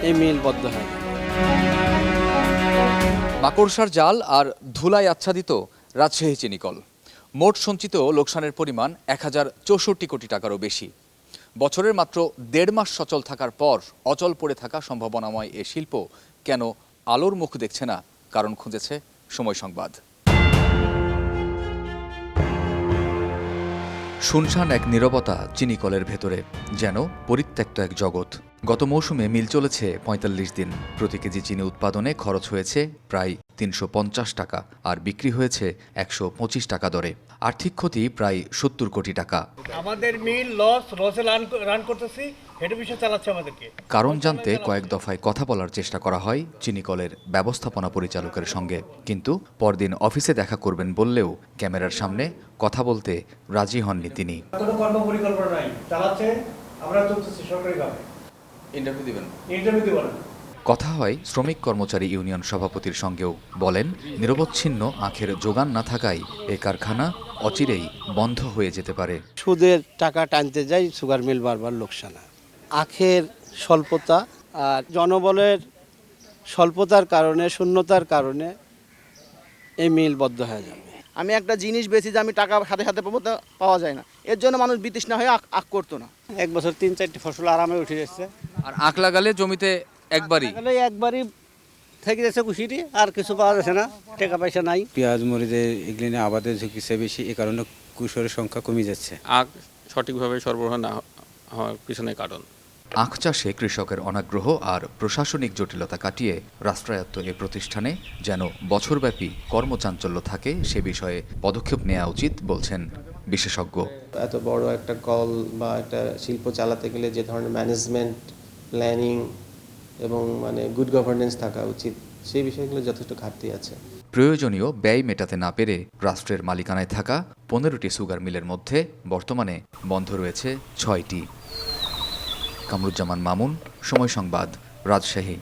এই মিল বদ্ধ হয়। মাকড়সার জাল আর ধুলায় আচ্ছাদিত রাজশাহী চিনিকল। মোট সঞ্চিত লোকসানের পরিমাণ 1064 কোটি টাকারও বেশি। বছরের মাত্র 1.5 মাস সচল থাকার পর অচল পড়ে থাকা সম্ভাবনাময় এ শিল্প কেন আলোর মুখ দেখছে না, কারণ খুঁজেছে সময় সংবাদ। শুনশান এক নীরবতা চিনিকলের ভেতরে, যেন পরিত্যক্ত এক জগৎ। গত মৌসুমে মিল চলেছে ৪৫ দিন। প্রতি কেজি চিনি উৎপাদনে খরচ হয়েছে প্রায় ৩৫০ টাকা, আর বিক্রি হয়েছে ১২৫ টাকা দরে। আর্থিক ক্ষতি প্রায় ৭০ কোটি টাকা। আমাদের মিল লসে রান করতেছি, হেঁটে বিষয় চালাচ্ছে আমাদেরকে। কারণ জানতে কয়েক দফায় কথা বলার চেষ্টা করা হয় চিনিকলের ব্যবস্থাপনা পরিচালকের সঙ্গে, কিন্তু পরদিন অফিসে দেখা করবেন বললেও ক্যামেরার সামনে কথা বলতে রাজি হননি তিনি। কোনো কর্ম পরিকল্পনা নাই, চালাচ্ছে, আমরা চলতেছি সরকারিভাবে। ইন্টারভিউ দিবেন? ইন্টারভিউ দিব না। কথা হয় শ্রমিক কর্মচারী ইউনিয়ন সভাপতির সঙ্গেও। বলেন, নিরবচ্ছিন্ন আখের যোগান না থাকায় এ কারখানা অচিরেই বন্ধ হয়ে যেতে পারে। সুদের টাকা টানতে যাই, সুগার মিল বারবার লোকসান হয়। আখের স্বল্পতা আর জনবলের স্বল্পতার কারণে, শূন্যতার কারণে এই মিল বদ্ধ হয়ে যাবে। আমি একটা জিনিস বেশি যে আমি টাকা সাথে সাথে পাবো, তা পাওয়া যায় না। এর জন্য মানুষ বিতৃষ্ণা হয়ে আখ করতো না। এক বছর ৩-৪টি ফসল আরামে উঠে যাচ্ছে। আর আখ লাগালে জমিতে একবারই থেকে যাচ্ছে কুশিটি, আর কিছু পাওয়া যাচ্ছে না, টাকা পয়সা নাই। পেঁয়াজ মরিচের এগুলি আবাদের ঝুঁকি চেয়ে বেশি, এ কারণে কুশলের সংখ্যা কমে যাচ্ছে। আখ সঠিকভাবে সরবরাহ না হওয়ার পিছনে কারণ। আখ চাষে কৃষকের অনাগ্রহ আর প্রশাসনিক জটিলতা কাটিয়ে রাষ্ট্রায়ত্ত এ প্রতিষ্ঠানে যেন বছরব্যাপী কর্মচাঞ্চল্য থাকে, সে বিষয়ে পদক্ষেপ নেওয়া উচিত বলছেন বিশেষজ্ঞ। এত বড় একটা কল বা একটা শিল্প চালাতে গেলে যে ধরনের ম্যানেজমেন্ট, প্ল্যানিং এবং গুড গভর্নেন্স থাকা উচিত, সেই বিষয়গুলো যথেষ্ট ঘাটতি আছে। প্রয়োজনীয় ব্যয় মেটাতে না পেরে রাষ্ট্রের মালিকানায় থাকা 15টি সুগার মিলের মধ্যে বর্তমানে বন্ধ রয়েছে 6টি। কামরুজ্জামান মামুন, সময় সংবাদ, রাজশাহী।